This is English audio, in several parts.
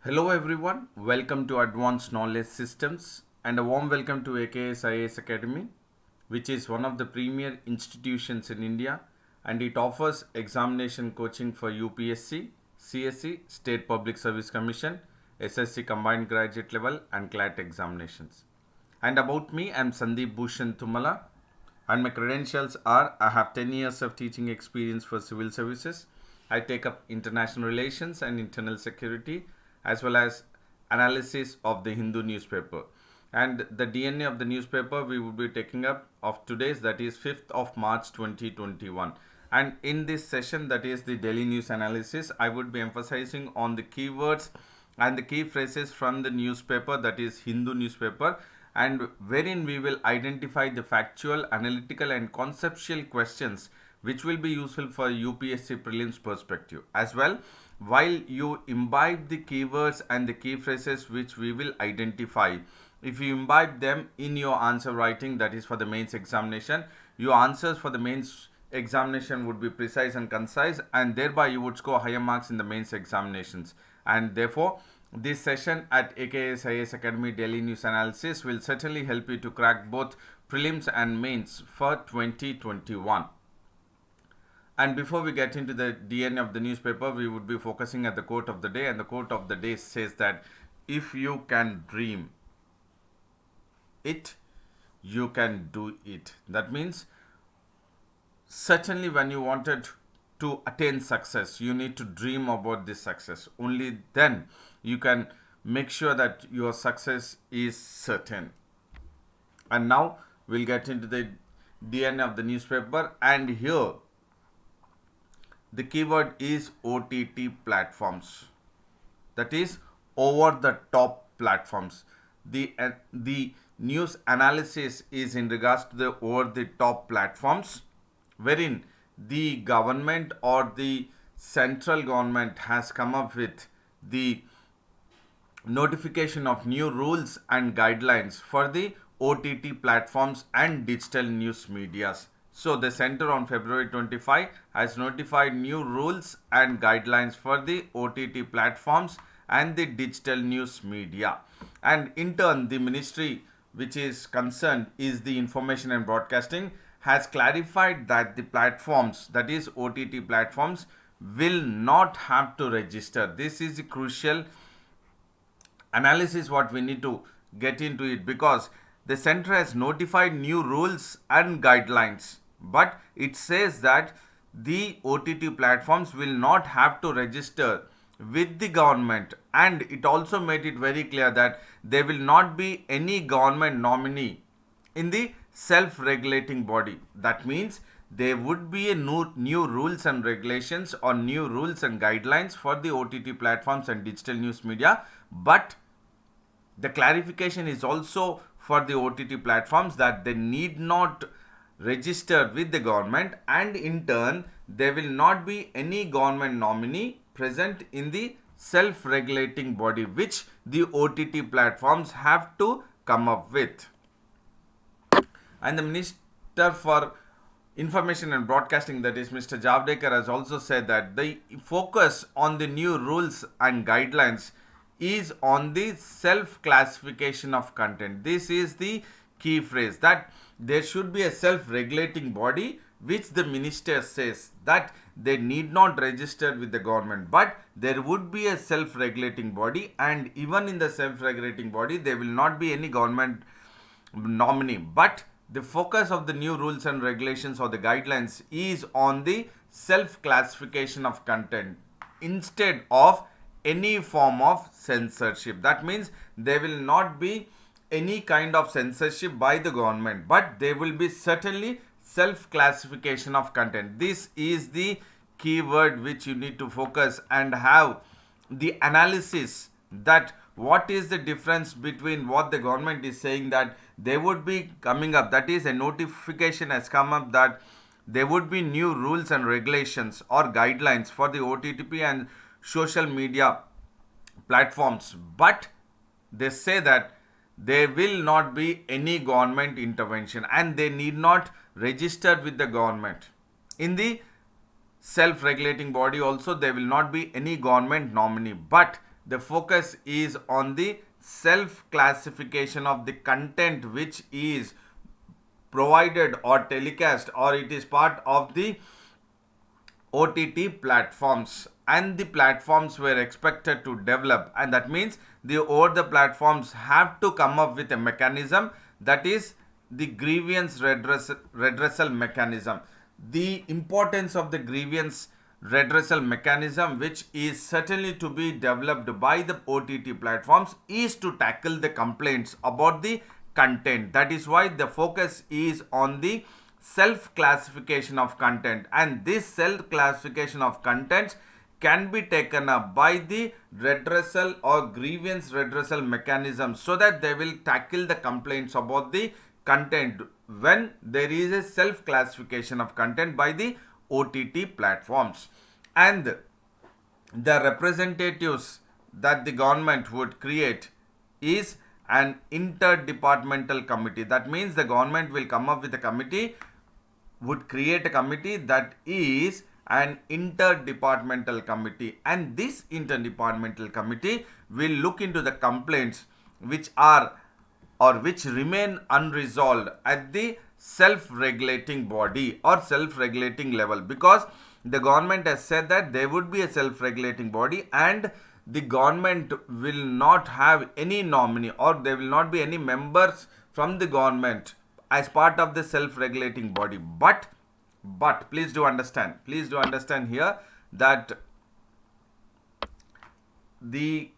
Hello everyone, welcome to Advanced Knowledge Systems and a warm welcome to AKS IAS Academy, which is one of the premier institutions in India, and it offers examination coaching for UPSC, CSE, State Public Service Commission, SSC Combined Graduate Level and CLAT examinations. And about me, I am Sandeep Bhushan Tumala, and my credentials are I have 10 years of teaching experience for civil services. I take up international relations and internal security as well as analysis of the Hindu newspaper. And the DNA of the newspaper we will be taking up of today's, that is 5th of March 2021. And in this session, that is the daily news analysis, I would be emphasizing on the keywords and the key phrases from the newspaper, that is Hindu newspaper, and wherein we will identify the factual, analytical and conceptual questions which will be useful for UPSC prelims perspective. As well, while you imbibe the keywords and the key phrases which we will identify, if you imbibe them in your answer writing, that is for the mains examination, your answers for the mains examination would be precise and concise, and thereby you would score higher marks in the mains examinations. And therefore, this session at AKS IAS Academy Daily News Analysis will certainly help you to crack both prelims and mains for 2021. And before we get into the DNA of the newspaper, we would be focusing at the quote of the day, and the quote of the day says that if you can dream it, you can do it. That means certainly when you wanted to attain success, you need to dream about this success. Only then you can make sure that your success is certain. And now we'll get into the DNA of the newspaper, and here the keyword is OTT platforms, that is over the top platforms. The news analysis is in regards to the over the top platforms, wherein the government or the central government has come up with the notification of new rules and guidelines for the OTT platforms and digital news medias. So the center on February 25 has notified new rules and guidelines for the OTT platforms and the digital news media. And in turn, the ministry which is concerned is the Information and Broadcasting, has clarified that the platforms, that is OTT platforms, will not have to register. This is a crucial analysis what we need to get into it, because the center has notified new rules and guidelines, but it says that the OTT platforms will not have to register with the government, and it also made it very clear that there will not be any government nominee in the self-regulating body. That means there would be a new rules and regulations or new rules and guidelines for the OTT platforms and digital news media, but the clarification is also for the OTT platforms that they need not register with the government, and in turn there will not be any government nominee present in the self-regulating body which the OTT platforms have to come up with. And the Minister for Information and Broadcasting, that is Mr. Javadekar, has also said that the focus on the new rules and guidelines is on the self-classification of content. This is the key phrase, that there should be a self-regulating body which the minister says that they need not register with the government, but there would be a self-regulating body, and even in the self-regulating body there will not be any government nominee, but the focus of the new rules and regulations or the guidelines is on the self-classification of content instead of any form of censorship. That means there will not be any kind of censorship by the government, but there will be certainly self-classification of content. This is the keyword which you need to focus and have the analysis, that what is the difference between what the government is saying that they would be coming up, that is a notification has come up that there would be new rules and regulations or guidelines for the OTT and social media platforms, but they say that there will not be any government intervention and they need not register with the government. In the self-regulating body also there will not be any government nominee, but the focus is on the self classification of the content which is provided or telecast, or it is part of the OTT platforms, and the platforms were expected to develop, and that means the over the platforms have to come up with a mechanism, that is the grievance redressal mechanism. The importance of the grievance redressal mechanism, which is certainly to be developed by the OTT platforms, is to tackle the complaints about the content. That is why the focus is on the self classification of content, and this self classification of contents can be taken up by the redressal or grievance redressal mechanism, so that they will tackle the complaints about the content when there is a self classification of content by the OTT platforms. And the representatives that the government would create is an interdepartmental committee. That means the government will come up with a committee, would create a committee that is an interdepartmental committee, and this interdepartmental committee will look into the complaints which are or which remain unresolved at the self-regulating body or self-regulating level, because the government has said that there would be a self-regulating body, and the government will not have any nominee, or there will not be any members from the government as part of the self-regulating body. But please do understand here that the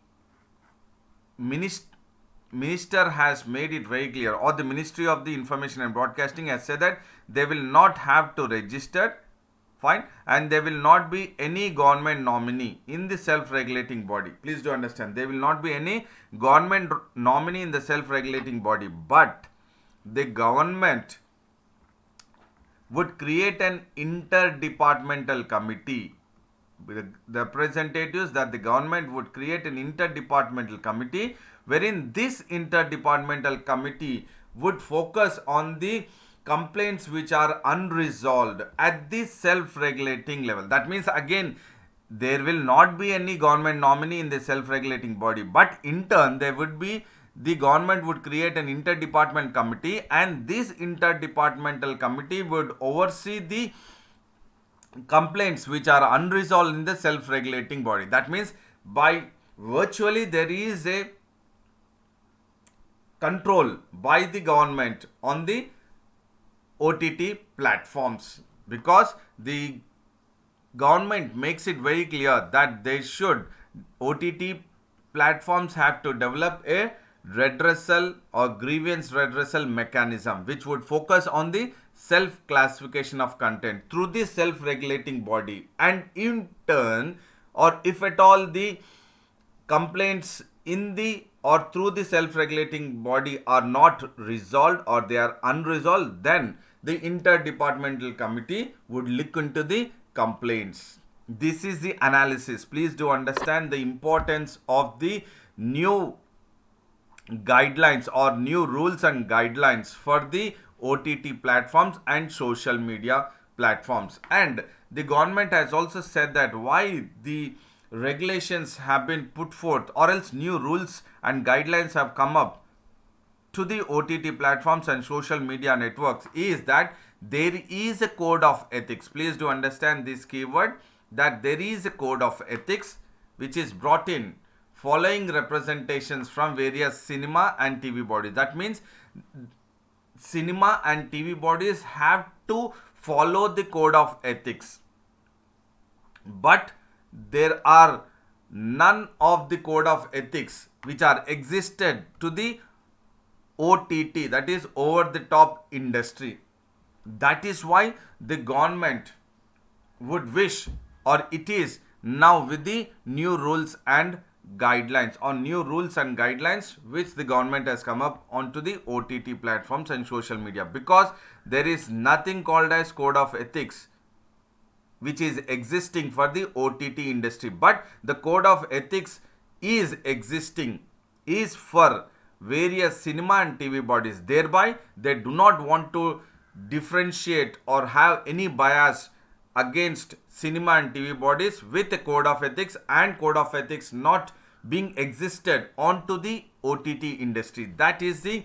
minister has made it very clear, or the Ministry of the Information and Broadcasting has said that they will not have to register, fine, and there will not be any government nominee in the self-regulating body. Please do understand, there will not be any government nominee in the self-regulating body, but the government would create an interdepartmental committee. The representatives that the government would create an interdepartmental committee, wherein this interdepartmental committee would focus on the complaints which are unresolved at the self-regulating level. That means again, there will not be any government nominee in the self-regulating body, but in turn there would be, the government would create an interdepartment committee, and this interdepartmental committee would oversee the complaints which are unresolved in the self-regulating body. That means by virtually there is a control by the government on the OTT platforms, because the government makes it very clear that they should, OTT platforms have to develop a redressal or grievance redressal mechanism which would focus on the self classification of content through the self regulating body, and in turn, or if at all the complaints in the or through the self regulating body are not resolved or they are unresolved, then the interdepartmental committee would look into the complaints. This is the analysis. Please do understand the importance of the new guidelines or new rules and guidelines for the OTT platforms and social media platforms. And the government has also said that why the regulations have been put forth, or else new rules and guidelines have come up to the OTT platforms and social media networks, is that there is a code of ethics. Please do understand this keyword, that there is a code of ethics which is brought in following representations from various cinema and TV bodies. That means cinema and TV bodies have to follow the code of ethics, but there are none of the code of ethics which are existed to the OTT, that is over the top industry. That is why the government would wish, or it is now with the new rules and guidelines, or new rules and guidelines which the government has come up onto the OTT platforms and social media, because there is nothing called as code of ethics which is existing for the OTT industry, but the code of ethics is existing, is for various cinema and TV bodies. Thereby, they do not want to differentiate or have any bias against cinema and TV bodies with a code of ethics, and code of ethics not being existed onto the OTT industry. That is the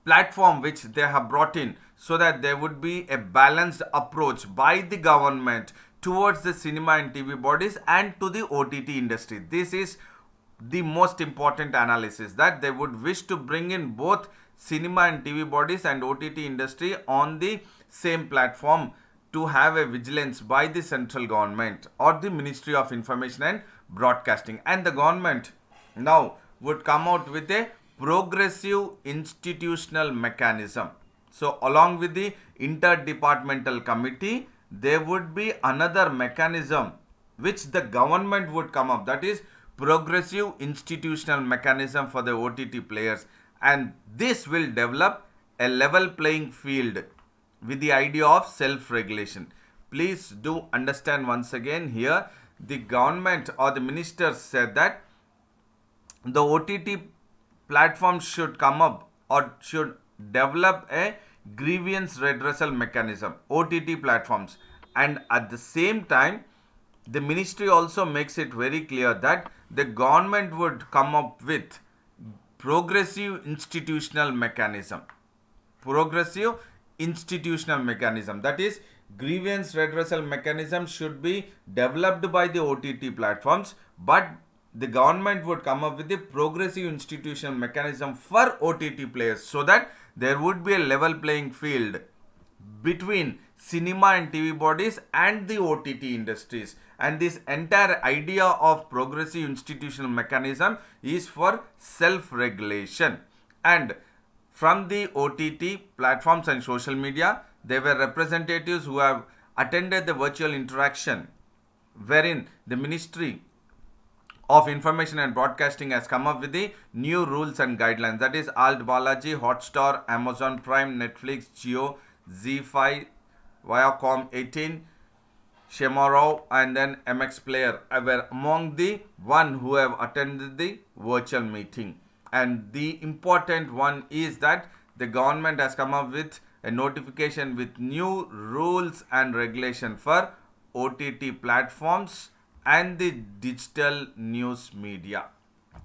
platform which they have brought in, so that there would be a balanced approach by the government towards the cinema and TV bodies and to the OTT industry. This is the most important analysis, that they would wish to bring in both cinema and TV bodies and OTT industry on the same platform to have a vigilance by the central government or the Ministry of Information and Broadcasting. And the government now would come out with a progressive institutional mechanism. So along with the interdepartmental committee, there would be another mechanism which the government would come up, that is progressive institutional mechanism for the OTT players, and this will develop a level playing field with the idea of self-regulation. Please do understand once again here, the government or the ministers said that the OTT platforms should come up or should develop a grievance redressal mechanism, OTT platforms, and at the same time the ministry also makes it very clear that the government would come up with progressive institutional mechanism. Progressive institutional mechanism, that is grievance redressal mechanism should be developed by the OTT platforms, but the government would come up with the progressive institutional mechanism for OTT players, so that there would be a level playing field between cinema and TV bodies and the OTT industries. And this entire idea of progressive institutional mechanism is for self-regulation. And from the OTT platforms and social media, there were representatives who have attended the virtual interaction wherein the Ministry of Information and Broadcasting has come up with the new rules and guidelines, that is Alt Balaji, Hotstar, Amazon Prime, Netflix, Jio, ZEE5, Viacom 18, Shemarov, and then MX Player were among the one who have attended the virtual meeting. And the important one is that the government has come up with a notification with new rules and regulation for OTT platforms and the digital news media.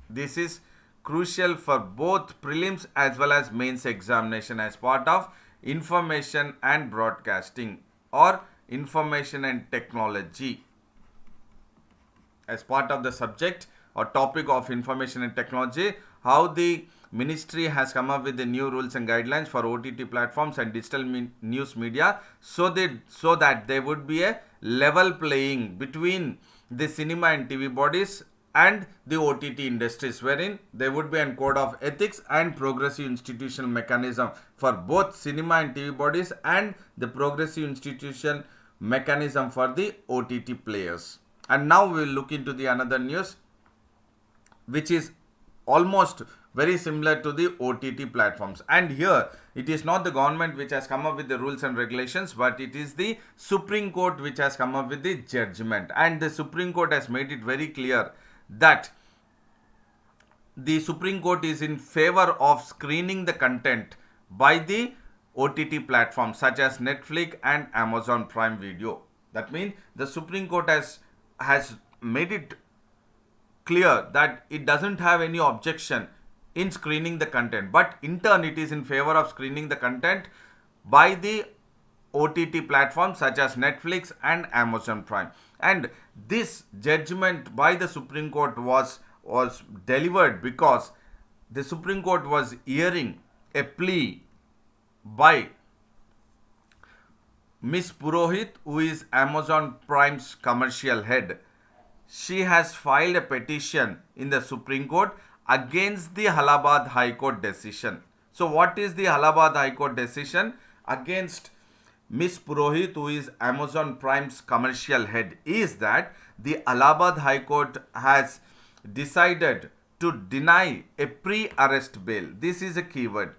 This is crucial for both prelims as well as mains examination as part of information and broadcasting or information and technology. As part of the subject or topic of information and technology, how the ministry has come up with the new rules and guidelines for OTT platforms and digital news media, so that there would be a level playing between the cinema and TV bodies and the OTT industries, wherein there would be a code of ethics and progressive institutional mechanism for both cinema and TV bodies and the progressive institutional mechanism for the OTT players. And now we will look into the another news which is almost very similar to the OTT platforms. And here it is not the government which has come up with the rules and regulations, but it is the Supreme Court which has come up with the judgment. And the Supreme Court has made it very clear that the Supreme Court is in favor of screening the content by the OTT platforms such as Netflix and Amazon Prime Video. That means the Supreme Court has made it clear that it doesn't have any objection in screening the content, but in turn it is in favor of screening the content by the OTT platforms such as Netflix and Amazon Prime. And this judgment by the Supreme Court was delivered because the Supreme Court was hearing a plea by Miss Purohit, who is Amazon Prime's commercial head. She has filed a petition in the Supreme Court against the Allahabad High Court decision. So what is the Allahabad High Court decision against Miss Purohit, who is Amazon Prime's commercial head, is that the Allahabad High Court has decided to deny a pre-arrest bail. This is a keyword.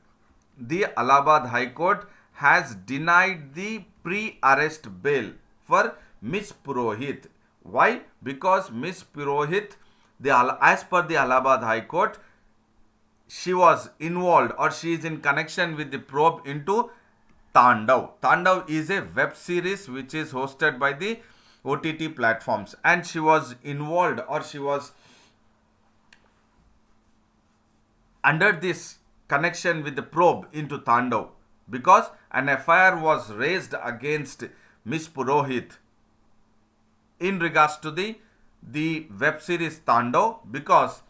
The Allahabad High Court has denied the pre-arrest bail for Miss Purohit. Why? Because Miss Purohit, as per the Allahabad High Court, she was involved or she is in connection with the probe into Tandav. Tandav is a web series which is hosted by the OTT platforms, and she was involved or she was under this connection with the probe into Tandav, because an FIR was raised against Miss Purohit in regards to the web series Tandav, because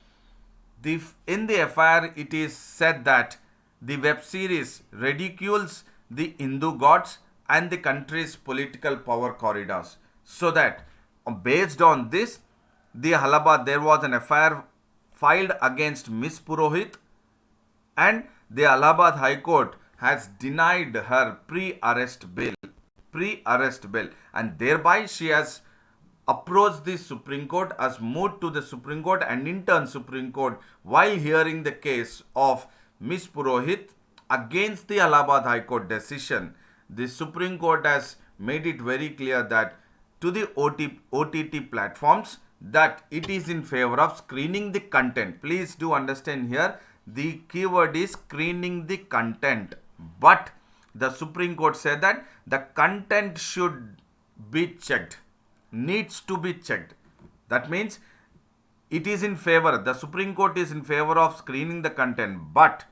in the FIR it is said that the web series ridicules the Hindu gods and the country's political power corridors. So that based on this, the Allahabad, there was an FIR filed against Miss Purohit, and the Allahabad High Court has denied her pre-arrest bail, and thereby she has approached the Supreme Court, has moved to the Supreme Court, and in turn Supreme Court, while hearing the case of Miss Purohit against the Allahabad High Court decision, the Supreme Court has made it very clear that to the OTT platforms that it is in favor of screening the content. Please do understand here, the keyword is screening the content. But the Supreme Court said that the content should be checked, needs to be checked. That means it is in favor, the Supreme Court is in favor of screening the content. But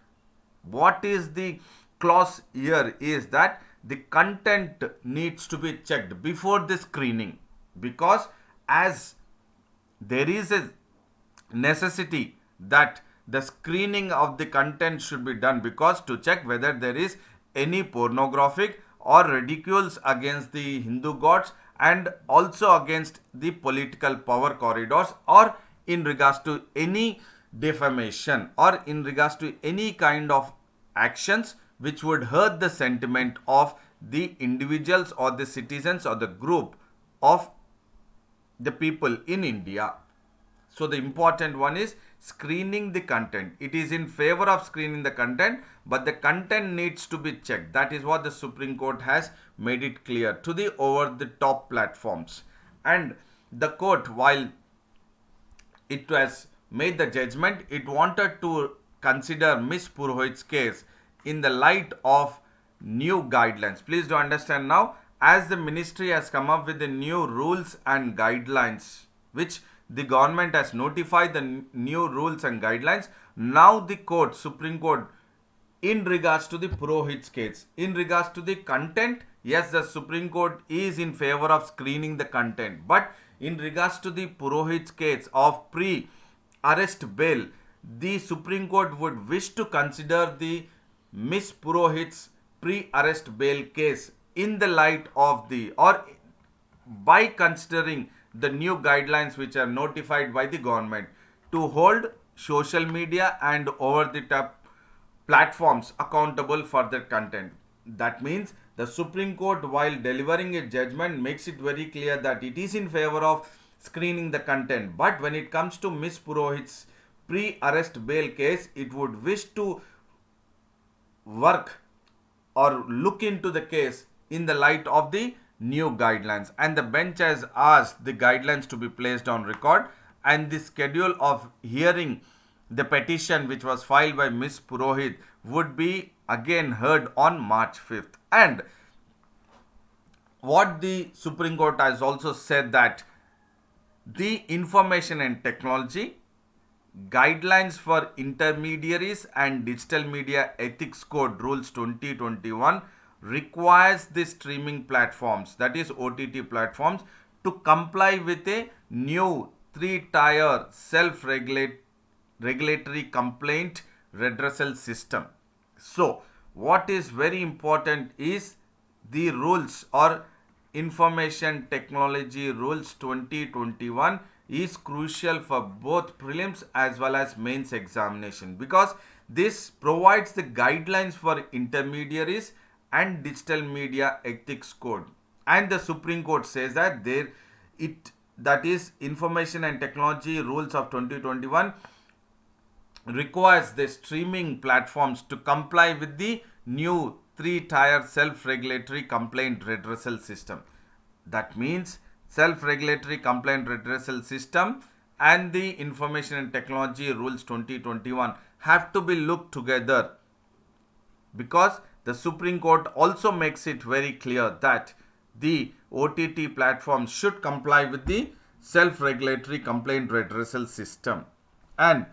what is the clause here is that the content needs to be checked before the screening, because as there is a necessity that the screening of the content should be done, because to check whether there is any pornographic or ridicules against the Hindu gods and also against the political power corridors, or in regards to any defamation or in regards to any kind of actions which would hurt the sentiment of the individuals or the citizens or the group of the people in India. So the important one is screening the content. It is in favor of screening the content, but the content needs to be checked. That is what the Supreme Court has made it clear to the over-the-top platforms. And the court, while it has made the judgment, it wanted to consider Miss Purohit's case in the light of new guidelines. Please do understand now, as the ministry has come up with the new rules and guidelines, which the government has notified the new rules and guidelines. Now the court, Supreme Court, in regards to the Purohit's case, in regards to the content, yes, the Supreme Court is in favor of screening the content. But in regards to the Purohit's case of pre-arrest bail, the Supreme Court would wish to consider the Miss Purohit's pre-arrest bail case in the light of the, or by considering the new guidelines which are notified by the government to hold social media and over-the-top platforms accountable for their content. That means the Supreme Court, while delivering a judgment, makes it very clear that it is in favor of screening the content. But when it comes to Miss Purohit's pre-arrest bail case, it would wish to work or look into the case in the light of the new guidelines, and the bench has asked the guidelines to be placed on record, and the schedule of hearing the petition which was filed by Miss Purohit would be again heard on March 5th. And what the Supreme Court has also said that the information and technology guidelines for intermediaries and digital media ethics code rules 2021 requires the streaming platforms, that is OTT platforms, to comply with a new 3-tier self-regulatory complaint redressal system. So what is very important is the rules or information technology rules 2021 is crucial for both prelims as well as mains examination, because this provides the guidelines for intermediaries and digital media ethics code. And the Supreme Court says that that is information and technology rules of 2021 requires the streaming platforms to comply with the new 3-tier self-regulatory complaint redressal system. That means self-regulatory complaint redressal system and the information and technology rules 2021 have to be looked together, because the Supreme Court also makes it very clear that the OTT platforms should comply with the self-regulatory complaint redressal system. And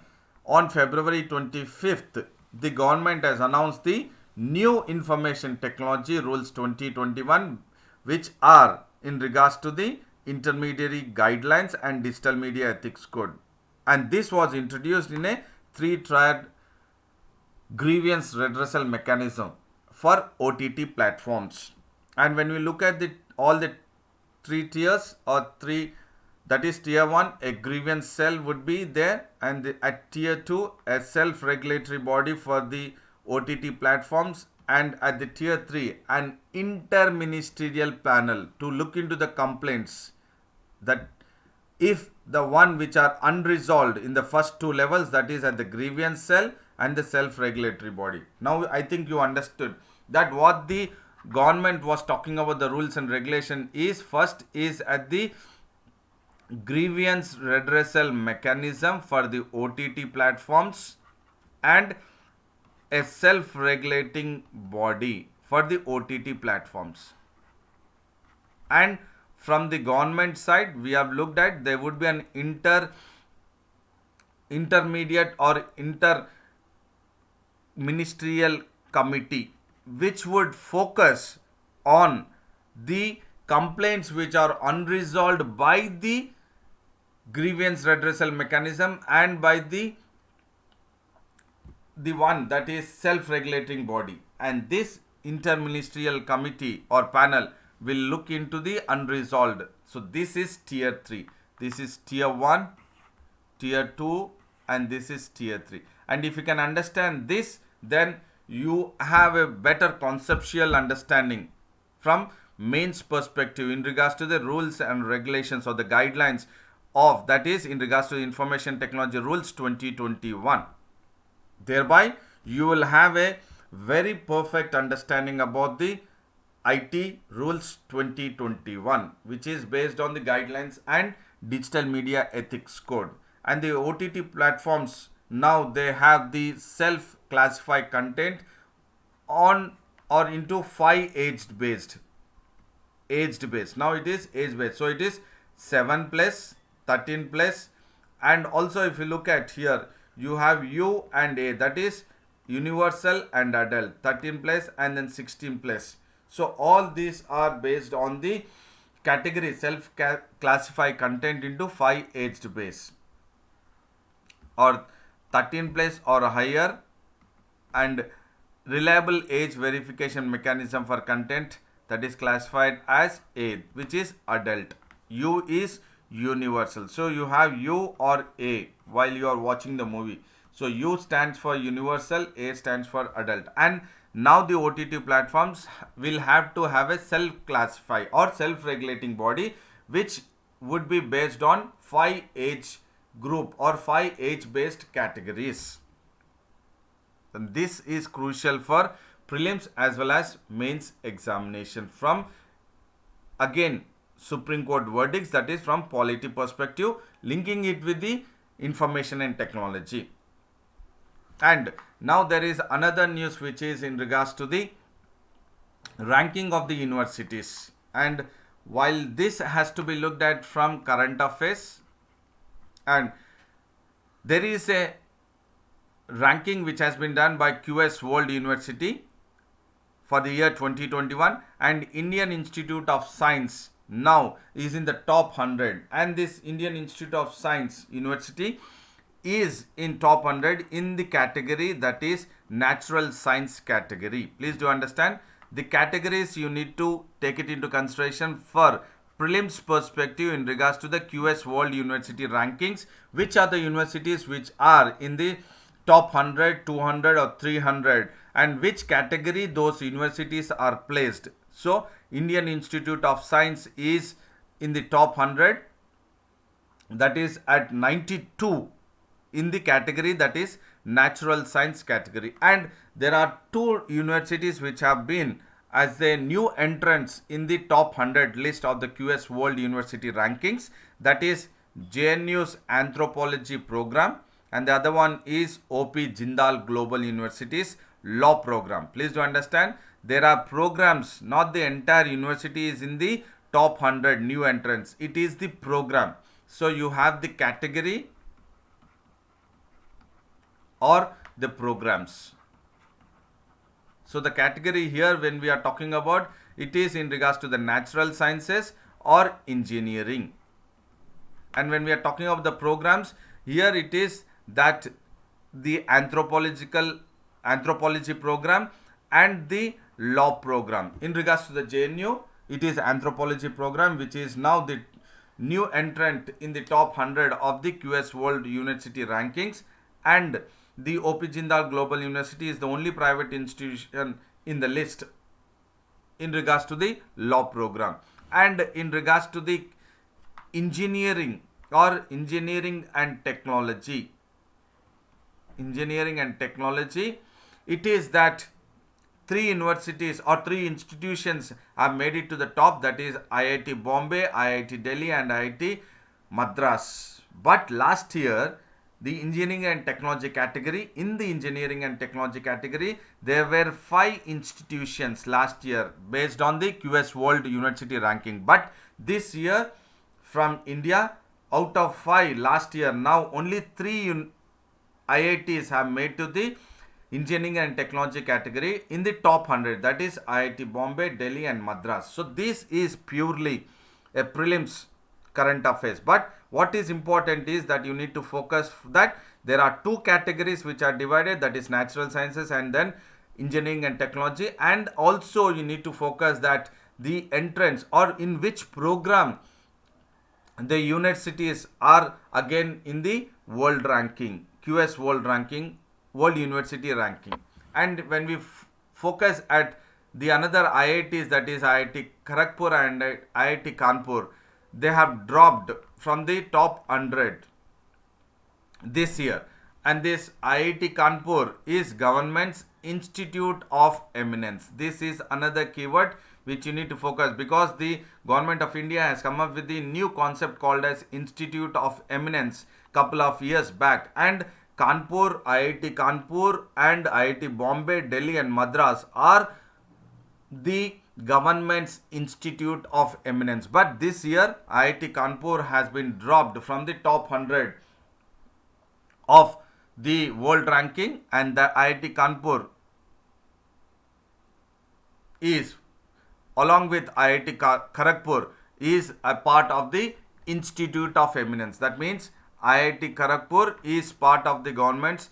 on February 25th, the government has announced the new information technology rules 2021, which are in regards to the intermediary guidelines and digital media ethics code. And this was introduced in a three-tiered grievance redressal mechanism for OTT platforms. And when we look at the all the three tiers or three, that is tier 1, a grievance cell would be there, and at tier 2, a self-regulatory body for the OTT platforms, and at the tier 3, an interministerial panel to look into the complaints that if the one which are unresolved in the first two levels, that is at the grievance cell and the self-regulatory body. Now I think you understood that what the government was talking about the rules and regulation is, first is at the grievance redressal mechanism for the OTT platforms and a self-regulating body for the OTT platforms. And from the government side, we have looked at there would be an intermediate or interministerial committee which would focus on the complaints which are unresolved by the grievance redressal mechanism and by the one that is self-regulating body. And this interministerial committee or panel will look into the unresolved. So this is tier 3. This is tier 1, tier 2, and this is tier 3. And if you can understand this, then you have a better conceptual understanding from mains perspective in regards to the rules and regulations or the guidelines of, that is in regards to the information technology rules 2021. Thereby you will have a very perfect understanding about the IT rules 2021, which is based on the guidelines and digital media ethics code. And the OTT platforms, now they have the self classify content on or into 5 aged based. Now it is age based. So it is 7 plus, 13 plus, and also if you look at here, you have U and A, that is universal and adult, 13 plus and then 16 plus. So all these are based on the category self classify content into 5 aged base or 13 plus or higher, and reliable age verification mechanism for content that is classified as A, which is adult. U is universal. So you have U or A while you are watching the movie. So U stands for universal, A stands for adult. And now the OTT platforms will have to have a self-classify or self-regulating body which would be based on 5 age group or 5 age based categories. And this is crucial for prelims as well as mains examination from, again, Supreme Court verdicts, that is from polity perspective, linking it with the information and technology. And now there is another news which is in regards to the ranking of the universities. And while this has to be looked at from current affairs, and there is a ranking which has been done by QS World University for the year 2021, and Indian Institute of Science now is in the top 100, and this Indian Institute of Science University is in top 100 in the category that is natural science category. Please do understand the categories, you need to take it into consideration for prelims perspective in regards to the QS World University rankings, which are the universities which are in the top 100, 200 or 300, and which category those universities are placed. So Indian Institute of Science is in the top 100, that is at 92 in the category that is natural science category. And there are 2 universities which have been as the new entrants in the top 100 list of the QS World University rankings, that is JNU's anthropology program, and the other one is OP Jindal Global University's law program. Please do understand, there are programs, not the entire university is in the top 100 new entrants, it is the program. So you have the category or the programs. So the category here when we are talking about, it is in regards to the natural sciences or engineering. And when we are talking of the programs, here it is that the anthropology program and the law program. In regards to the JNU, it is anthropology program, which is now the new entrant in the top 100 of the QS World University rankings, and the OP Jindal Global University is the only private institution in the list in regards to the law program. And in regards to the engineering or engineering and technology, it is that three universities or three institutions have made it to the top, that is IIT Bombay, IIT Delhi and IIT Madras. But last year, the engineering and technology category, there were 5 institutions last year based on the QS World University ranking. But this year from India, out of 5 last year, now only 3 IITs have made to the engineering and technology category in the top 100, that is IIT Bombay, Delhi and Madras. So this is purely a prelims current affairs, but what is important is that you need to focus that there are 2 categories which are divided, that is natural sciences and then engineering and technology. And also you need to focus that the entrance or in which program the universities are again in the world ranking, QS world ranking, world university ranking. And when we focus at the another IITs, that is IIT Kharagpur and IIT Kanpur, they have dropped from the top 100 this year. And this IIT Kanpur is Government's Institute of Eminence. This is another keyword which you need to focus, because the Government of India has come up with the new concept called as Institute of Eminence couple of years back. And Kanpur, IIT Kanpur and IIT Bombay, Delhi and Madras are the Government's Institute of Eminence. But this year IIT Kanpur has been dropped from the top 100 of the world ranking, and the IIT Kanpur is, along with IIT Kharagpur, is a part of the Institute of Eminence. That means IIT Kharagpur is part of the government's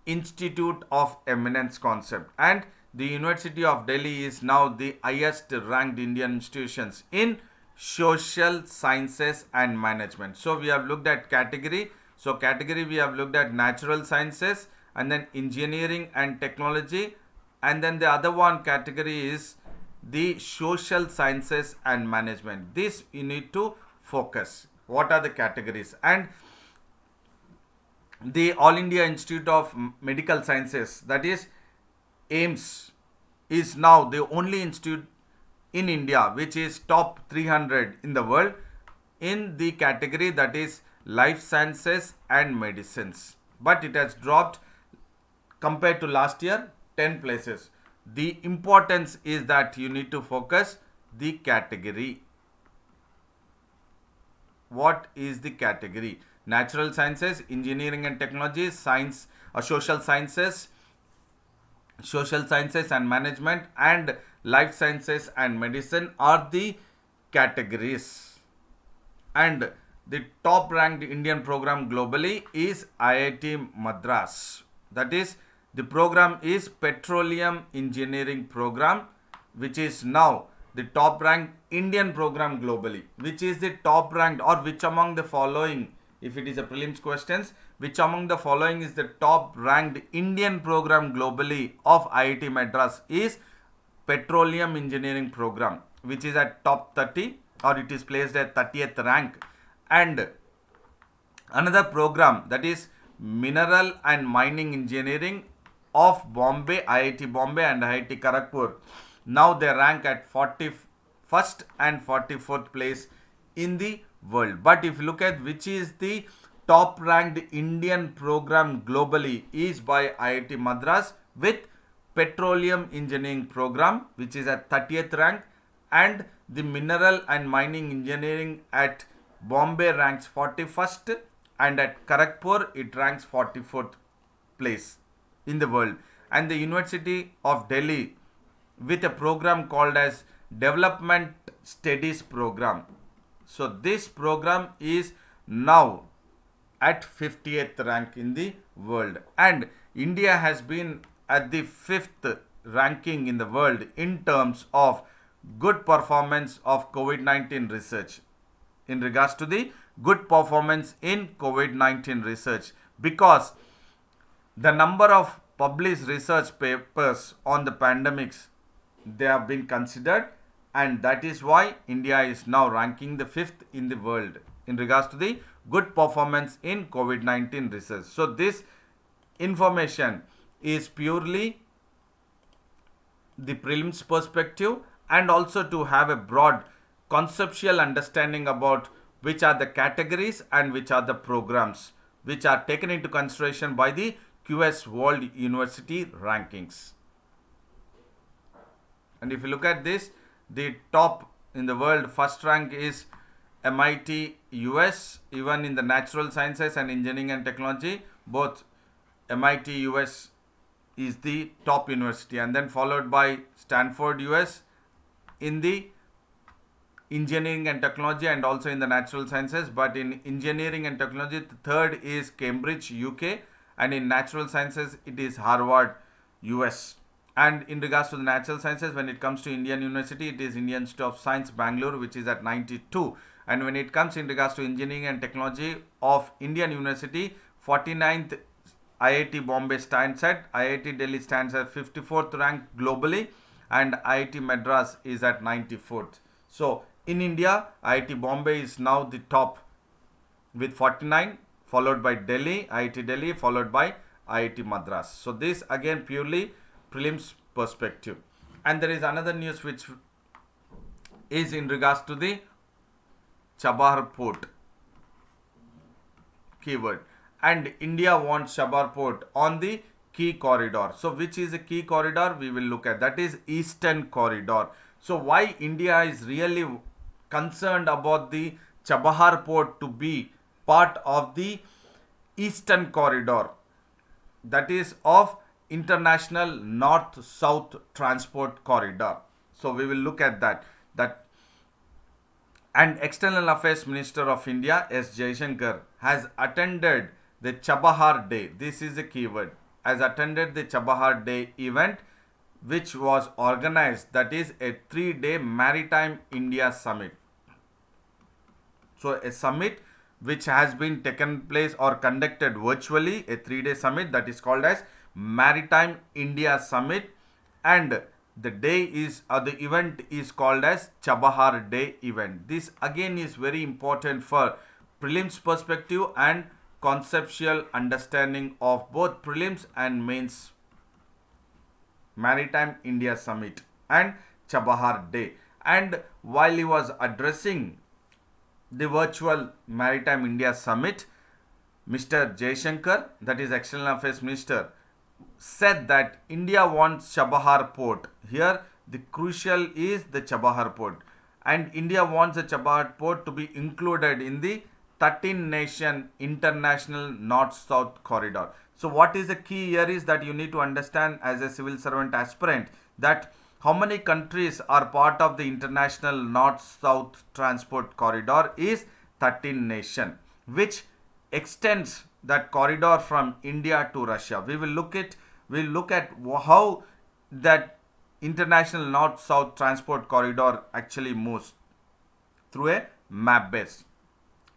Institute of Eminence concept, and the University of Delhi is now the highest ranked Indian institutions in social sciences and management. So we have looked at category. So category we have looked at natural sciences and then engineering and technology, and then the other one category is the social sciences and management. This you need to focus. What are the categories? And the All India Institute of Medical Sciences, that is AIIMS, is now the only institute in India which is top 300 in the world in the category that is life sciences and medicines. But it has dropped compared to last year 10 places. The importance is that you need to focus the category. What is the category? Natural sciences, engineering and technology, science, social sciences and management, and life sciences and medicine are the categories. And the top ranked Indian program globally is IIT Madras. That is, the program is Petroleum Engineering Program, which is now the top ranked Indian program globally. Which is the top ranked, or which among the following, if it is a prelims questions, which among the following is the top ranked Indian program globally of IIT Madras is Petroleum Engineering Program, which is at top 30, or it is placed at 30th rank. And another program, that is Mineral and Mining Engineering of Bombay, IIT Bombay and IIT Kharagpur. Now they rank at 41st and 44th place in the world. But if you look at which is the top ranked Indian program globally, is by IIT Madras with Petroleum Engineering Program, which is at 30th rank, and the Mineral and Mining Engineering at Bombay ranks 41st, and at Kharagpur it ranks 44th place in the world, and the University of Delhi with a program called as Development Studies Program. So this program is now at 50th rank in the world, and India has been at the 5th ranking in the world in terms of good performance of COVID-19 research, in regards to the good performance in COVID-19 research, because the number of published research papers on the pandemics, they have been considered, and that is why India is now ranking the 5th in the world in regards to the good performance in COVID-19 research. So this information is purely the prelims perspective, and also to have a broad conceptual understanding about which are the categories and which are the programs which are taken into consideration by the QS World University Rankings. And if you look at this, the top in the world, first rank is MIT US, even in the natural sciences and engineering and technology, both MIT US is the top university, and then followed by Stanford US in the engineering and technology and also in the natural sciences. But in engineering and technology, the third is Cambridge UK, and in natural sciences it is Harvard US. And in regards to the natural sciences, when it comes to Indian University, it is Indian Institute of Science Bangalore, which is at 92. And when it comes in regards to engineering and technology of Indian University, 49th IIT Bombay stands at, IIT Delhi stands at 54th rank globally, and IIT Madras is at 94th. So in India, IIT Bombay is now the top with 49, followed by Delhi, IIT Delhi, followed by IIT Madras. So this again purely prelims perspective. And there is another news which is in regards to the Chabahar port keyword, and India wants Chabahar port on the key corridor. So which is a key corridor we will look at, that is Eastern Corridor. So why India is really concerned about the Chabahar port to be part of the Eastern Corridor, that is of International North-South Transport Corridor. So we will look at that. And External Affairs Minister of India S. Jaishankar has attended the Chabahar Day. This is a keyword. Has attended the Chabahar Day event, which was organized, that is a 3-day Maritime India Summit. So a summit which has been taken place or conducted virtually, a 3-day summit that is called as Maritime India Summit, and the day is the event is called as Chabahar Day event. This again is very important for prelims perspective and conceptual understanding of both prelims and mains. Maritime India Summit and Chabahar Day. And while he was addressing the virtual Maritime India Summit, Mr. Jaishankar, that is External Affairs Minister, said that India wants Chabahar port. Here the crucial is the Chabahar port, and India wants the Chabahar port to be included in the 13-nation international north-south corridor. So what is the key here is that you need to understand as a civil servant aspirant that how many countries are part of the international north-south transport corridor is 13 nation, which extends that corridor from India to Russia. We'll look at how that international north-south transport corridor actually moves through a map base.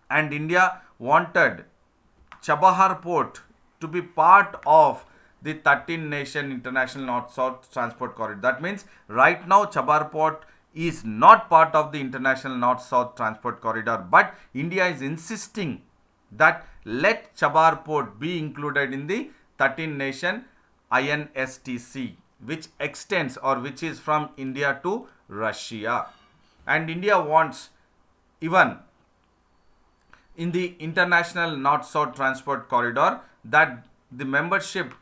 And India wanted Chabahar port to be part of the 13-nation international north-south transport corridor. That means right now Chabahar port is not part of the international north-south transport corridor, but India is insisting that let Chabahar port be included in the 13-nation INSTC, which extends or which is from India to Russia. And India wants even in the international north-south transport corridor that the membership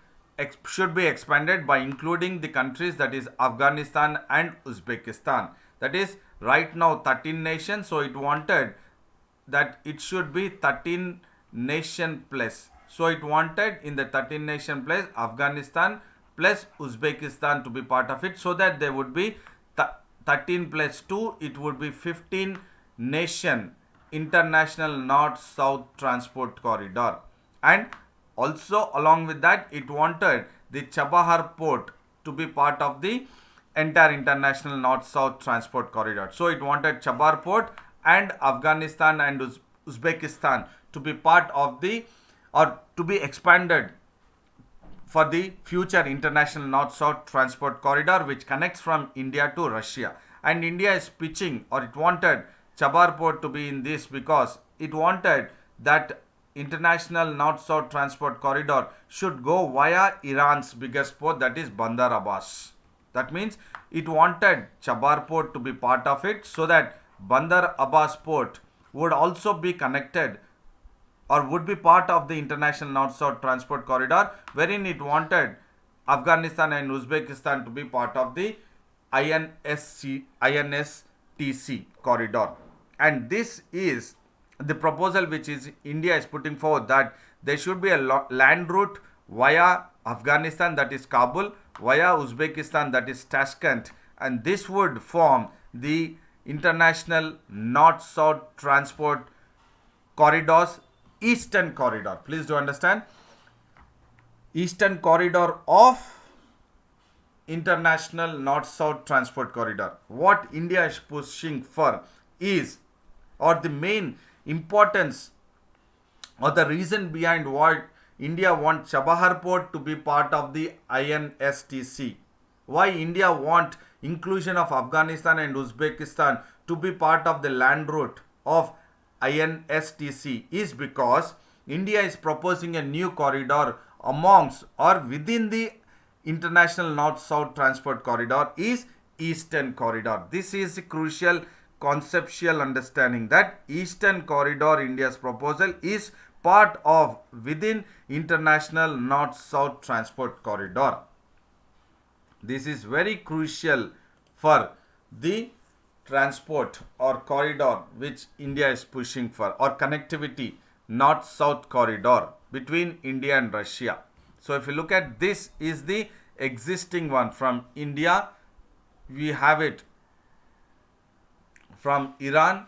should be expanded by including the countries, that is Afghanistan and Uzbekistan. That is right now 13 nations, so it wanted that it should be 13 nation plus. So it wanted in the 13 nation place Afghanistan plus Uzbekistan to be part of it, so that there would be 13 plus 2, it would be 15 nation international north-south transport corridor. And also along with that, it wanted the Chabahar port to be part of the entire international north-south transport corridor. So it wanted Chabahar port and Afghanistan and Uzbekistan to be part of the, or to be expanded for the future international north-south transport corridor, which connects from India to Russia. And India is pitching, or it wanted Chabahar port to be in this because it wanted that international north-south transport corridor should go via Iran's biggest port, that is Bandar Abbas. That means it wanted Chabahar port to be part of it, so that Bandar Abbas port would also be connected or would be part of the international north-south transport corridor, wherein it wanted Afghanistan and Uzbekistan to be part of the INSTC corridor. And this is the proposal which is India is putting forward, that there should be a land route via Afghanistan, that is Kabul, via Uzbekistan, that is Tashkent, and this would form the international north-south transport corridors, eastern corridor. Please do understand, eastern corridor of international north-south transport corridor. What India is pushing for is, or the main importance or the reason behind why India wants Chabahar port to be part of the INSTC, why India want inclusion of Afghanistan and Uzbekistan to be part of the land route of INSTC, is because India is proposing a new corridor amongst or within the international north-south transport corridor is eastern corridor. This is a crucial conceptual understanding, that eastern corridor, India's proposal, is part of within international north-south transport corridor. This is very crucial for the transport or corridor which India is pushing for, or connectivity north-south corridor between India and Russia. So if you look at this, is the existing one from India. We have it from Iran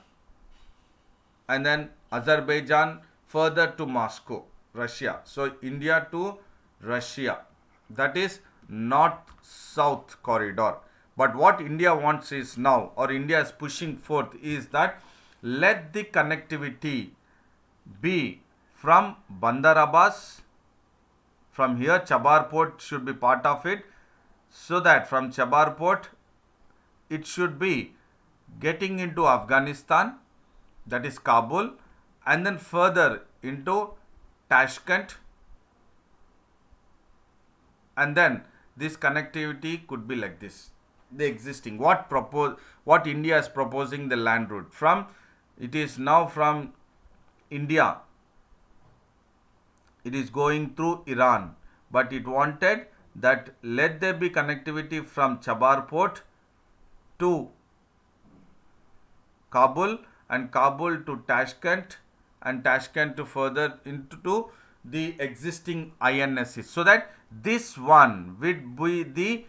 and then Azerbaijan further to Moscow, Russia. So India to Russia, that is north-south corridor. But what India wants is now, or India is pushing forth, is that let the connectivity be from Bandar Abbas. From here, Chabahar port should be part of it, so that from Chabahar port it should be getting into Afghanistan, that is Kabul, and then further into Tashkent, and then this connectivity could be like this. The existing, what India is proposing, the land route from, it is now from India, it is going through Iran, but it wanted that let there be connectivity from Chabahar port to Kabul, and Kabul to Tashkent, and Tashkent to further into the existing INSC, so that this one would be the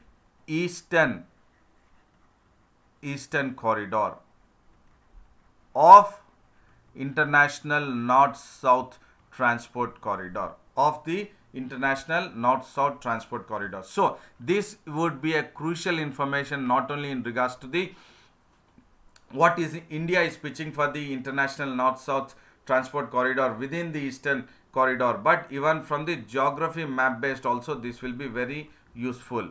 eastern corridor of international north-south transport corridor, of the international north-south transport corridor. So this would be a crucial information, not only in regards to the what is India is pitching for the international north-south transport corridor within the eastern corridor, but even from the geography map based also, this will be very useful,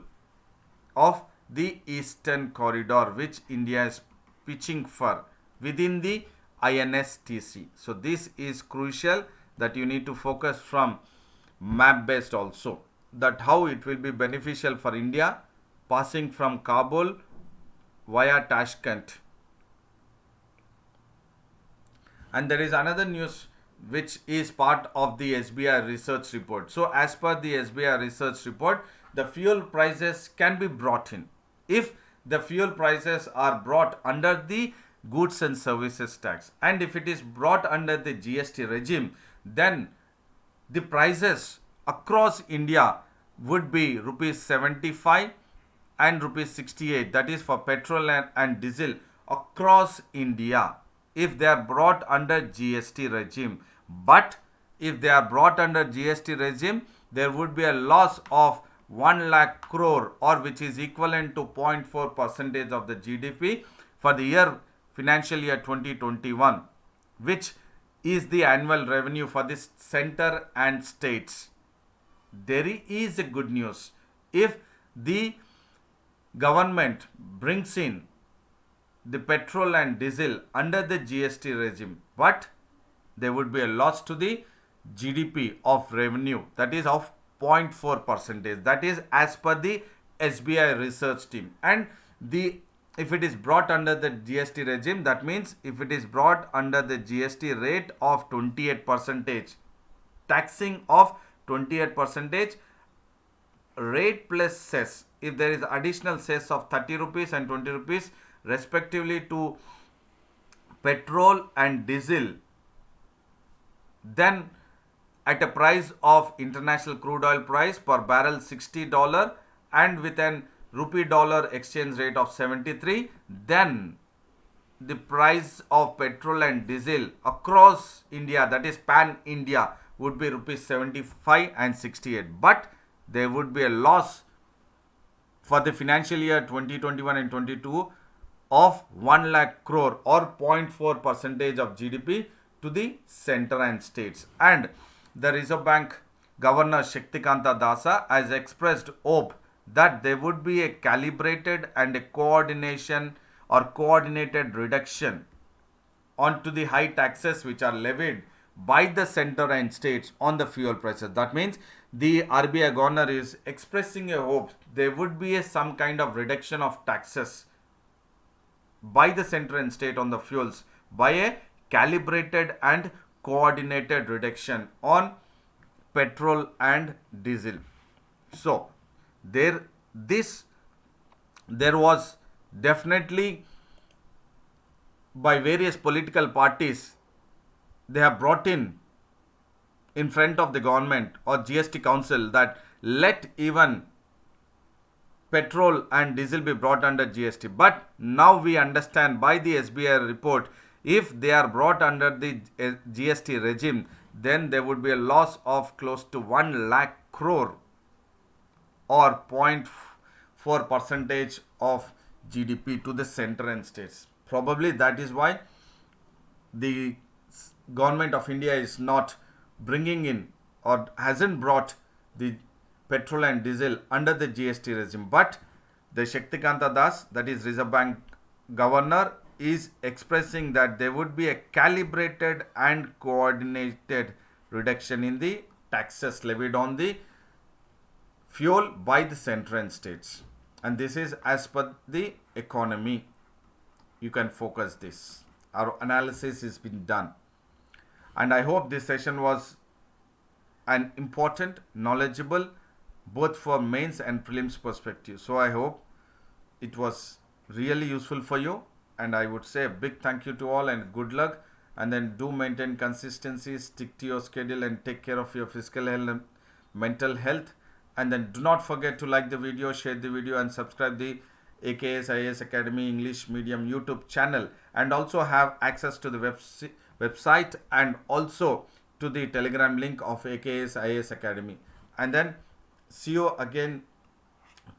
of the eastern corridor which India is pitching for within the INSTC. So this is crucial, that you need to focus from map based also, that how it will be beneficial for India passing from Kabul via Tashkent. And there is another news which is part of the SBI research report. So as per the SBI research report, the fuel prices can be brought in. If the fuel prices are brought under the goods and services tax, and if it is brought under the GST regime, then the prices across India would be rupees 75 and rupees 68, that is for petrol and diesel across India, if they are brought under GST regime. But if they are brought under GST regime, there would be a loss of 1 lakh crore, or which is equivalent to 0.4 percentage of the GDP for the year financial year 2021, which is the annual revenue for the center and states. There is a good news. If the government brings in the petrol and diesel under the GST regime, but there would be a loss to the GDP of revenue, that is of 0.4 percentage, that is as per the SBI research team. And the if it is brought under the GST regime, that means if it is brought under the GST rate of 28 percentage, taxing of 28 percentage, rate plus cess, if there is additional cess of 30 rupees and 20 rupees respectively to petrol and diesel, then at a price of international crude oil price per barrel $60 and with an rupee dollar exchange rate of 73, then the price of petrol and diesel across India, that is pan India, would be rupees 75 and 68. But there would be a loss for the financial year 2021 and 22 of 1 lakh crore, or 0.4 percentage of GDP to the center and states. And the Reserve Bank Governor Shaktikanta Dasa has expressed hope that there would be a calibrated and a coordinated reduction onto the high taxes which are levied by the center and states on the fuel prices. That means the RBI governor is expressing a hope there would be some kind of reduction of taxes by the center and state on the fuels by a calibrated and coordinated reduction on petrol and diesel. So there was definitely, by various political parties, they have brought in front of the government or GST council that let even petrol and diesel be brought under GST. But now we understand by the SBI report, if they are brought under the GST regime, then there would be a loss of close to 1 lakh crore, or 0.4 percentage of GDP to the center and states. Probably that is why the government of India is not bringing in or hasn't brought the petrol and diesel under the GST regime. But the Shaktikanta Das, that is Reserve Bank Governor, is expressing that there would be a calibrated and coordinated reduction in the taxes levied on the fuel by the center and states. And this is as per the economy. You can focus this. Our analysis has been done. And I hope this session was an important, knowledgeable, both for mains and prelims perspective. So I hope it was really useful for you. And I would say a big thank you to all and good luck. And then do maintain consistency, stick to your schedule and take care of your physical health and mental health. And then do not forget to like the video, share the video and subscribe the AKS IAS Academy English Medium YouTube channel. And also have access to the website and also to the Telegram link of AKS IAS Academy. And then see you again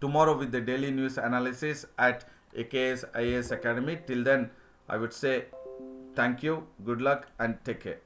tomorrow with the daily news analysis at AKS IAS Academy. Till then, I would say thank you, good luck and take care.